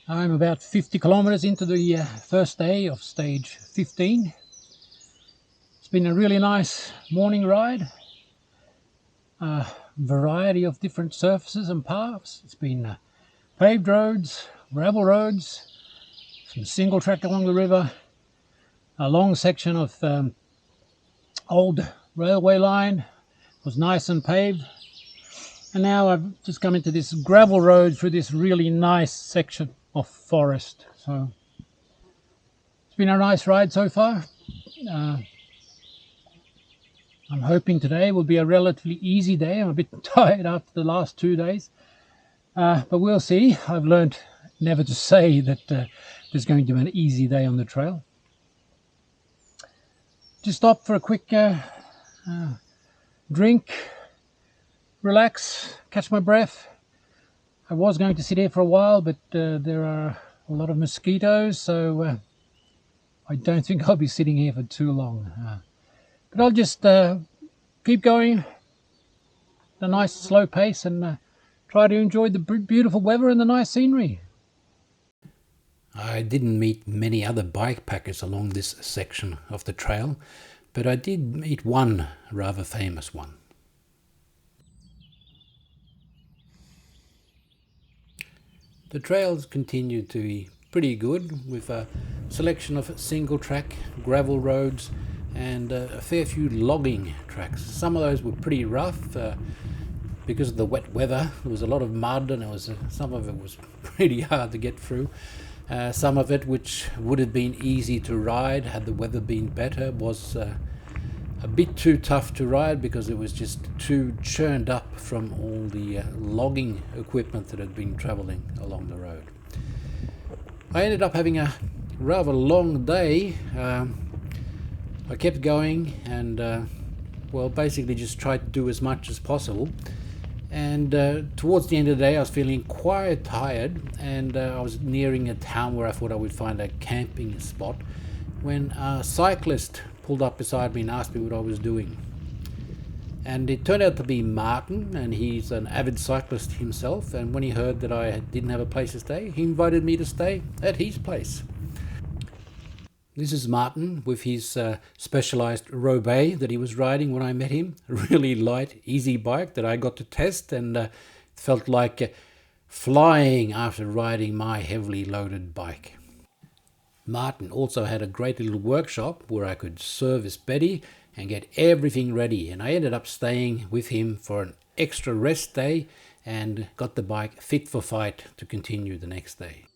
I'm about 50 kilometers into the first day of stage 15. It's been a really nice morning ride. Variety of different surfaces and paths. It's been paved roads, gravel roads, some single track along the river, a long section of old railway line. It was nice and paved. And now I've just come into this gravel road through this really nice section of forest. So it's been a nice ride so far. I'm hoping today will be a relatively easy day. I'm a bit tired after the last 2 days, but we'll see. I've learned never to say that there's going to be an easy day on the trail. Just stop for a quick drink, relax, catch my breath. I was going to sit here for a while, but there are a lot of mosquitoes, so I don't think I'll be sitting here for too long. But I'll just keep going at a nice slow pace and try to enjoy the beautiful weather and the nice scenery. I didn't meet many other bikepackers along this section of the trail, but I did meet one rather famous one. The trails continue to be pretty good, with a selection of single track gravel roads and a fair few logging tracks. Some of those were pretty rough because of the wet weather. There was a lot of mud, and some of it was pretty hard to get through. Some of it, which would have been easy to ride had the weather been better, was a bit too tough to ride because it was just too churned up from all the logging equipment that had been travelling along the road. I ended up having a rather long day. I kept going and basically just tried to do as much as possible. And towards the end of the day I was feeling quite tired, and I was nearing a town where I thought I would find a camping spot when a cyclist pulled up beside me and asked me what I was doing. And it turned out to be Martin, and he's an avid cyclist himself, and when he heard that I didn't have a place to stay, he invited me to stay at his place. This is Martin with his specialized Rochejean that he was riding when I met him. A really light, easy bike that I got to test, and felt like flying after riding my heavily loaded bike. Martin also had a great little workshop where I could service Betty and get everything ready, and I ended up staying with him for an extra rest day and got the bike fit for fight to continue the next day.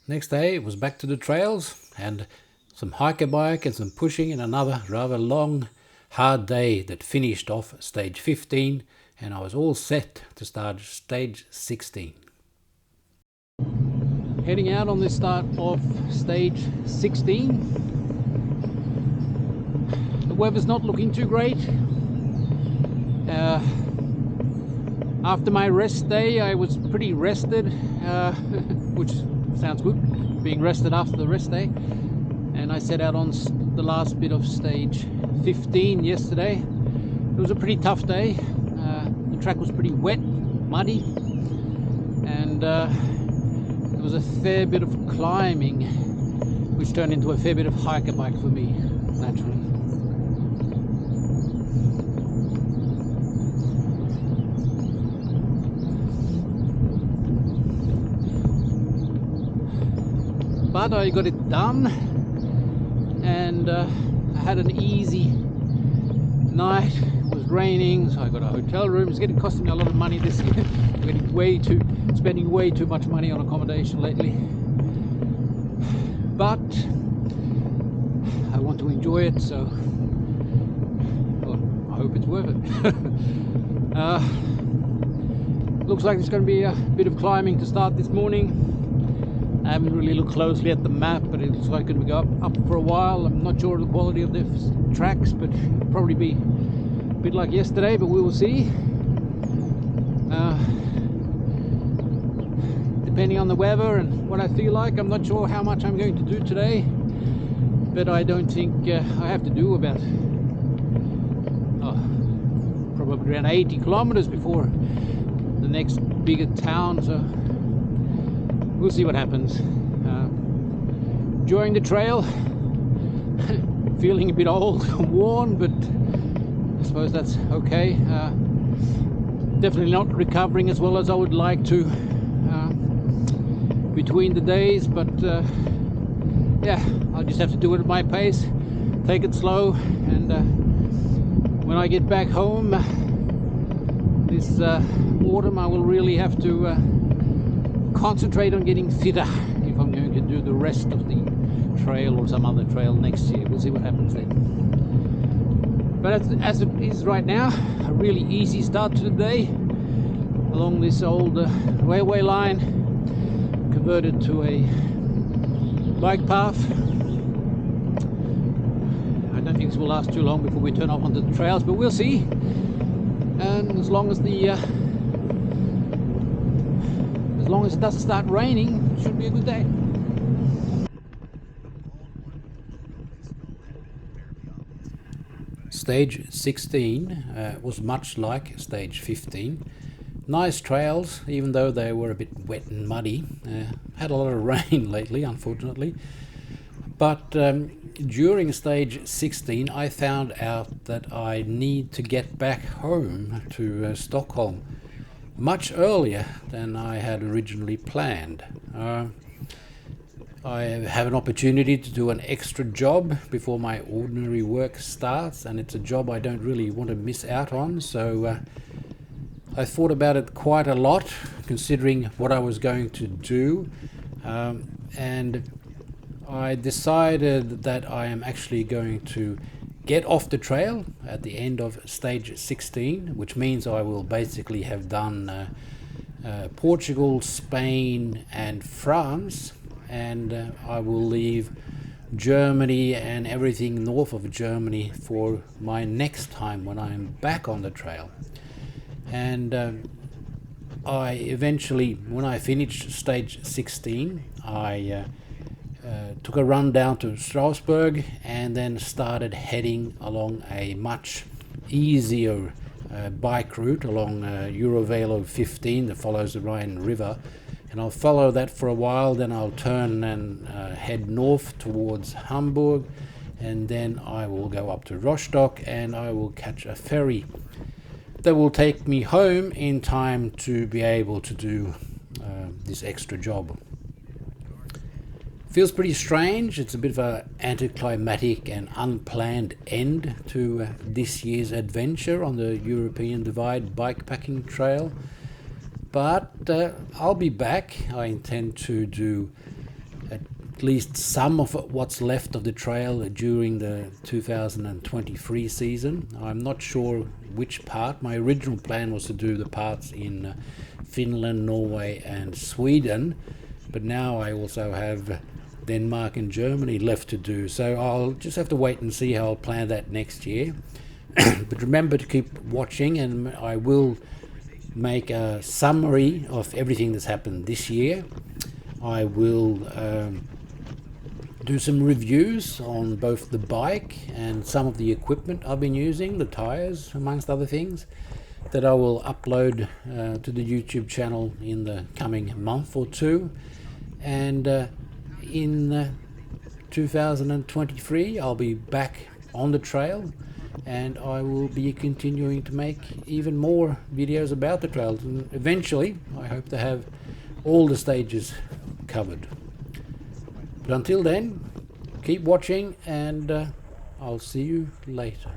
Next day it was back to the trails and some hiker bike and some pushing, and another rather long, hard day that finished off stage 15, and I was all set to start stage 16. Heading out on the start of stage 16. The weather's not looking too great. After my rest day I was pretty rested, which sounds good, being rested after the rest day, and I set out on the last bit of stage 15 yesterday. It was a pretty tough day. The track was pretty wet, muddy, and there was a fair bit of climbing, which turned into a fair bit of hiker bike for me, naturally. But I got it done, and I had an easy night. It was raining, so I got a hotel room. It's costing me a lot of money this year. I'm spending way too much money on accommodation lately. But I want to enjoy it, so I hope it's worth it. Looks like there's going to be a bit of climbing to start this morning. I haven't really looked closely at the map, but it looks like it's going to go up for a while. I'm not sure of the quality of the tracks, but it'll probably be a bit like yesterday, but we will see. Depending on the weather and what I feel like, I'm not sure how much I'm going to do today, but I don't think I have to do about probably around 80 kilometers before the next bigger town, so we'll see what happens. Enjoying the trail, feeling a bit old and worn, but I suppose that's okay. Definitely not recovering as well as I would like to between the days, but yeah, I'll just have to do it at my pace, take it slow, and when I get back home this autumn, I will really have to concentrate on getting fitter if I'm going to do the rest of the trail or some other trail next year. We'll see what happens then. But as it is right now, a really easy start to the day along this old railway line, converted to a bike path. I don't think this will last too long before we turn off onto the trails, but we'll see. And as long as it doesn't start raining, it should be a good day. Stage 16 was much like stage 15. Nice trails, even though they were a bit wet and muddy. Had a lot of rain lately, unfortunately. But during stage 16, I found out that I need to get back home to Stockholm much earlier than I had originally planned. I have an opportunity to do an extra job before my ordinary work starts, and it's a job I don't really want to miss out on, so I thought about it quite a lot, considering what I was going to do, and I decided that I am actually going to get off the trail at the end of stage 16, which means I will basically have done Portugal, Spain and France, and I will leave Germany and everything north of Germany for my next time when I'm back on the trail. And I eventually, when I finished stage 16, I took a run down to Strasbourg and then started heading along a much easier bike route along Eurovelo 15 that follows the Rhine River, and I'll follow that for a while. Then I'll turn and head north towards Hamburg, and then I will go up to Rostock and I will catch a ferry that will take me home in time to be able to do this extra job. Feels pretty strange. It's a bit of an anticlimactic and unplanned end to this year's adventure on the European Divide Bikepacking Trail. But I'll be back. I intend to do at least some of what's left of the trail during the 2023 season. I'm not sure which part. My original plan was to do the parts in Finland, Norway and Sweden, but now I also have Denmark and Germany left to do, so I'll just have to wait and see how I'll plan that next year. But remember to keep watching, and I will make a summary of everything that's happened this year. I will do some reviews on both the bike and some of the equipment I've been using, the tires amongst other things, that I will upload to the YouTube channel in the coming month or two. And in 2023 I'll be back on the trail, and I will be continuing to make even more videos about the trails, and eventually I hope to have all the stages covered. But until then, keep watching, and I'll see you later.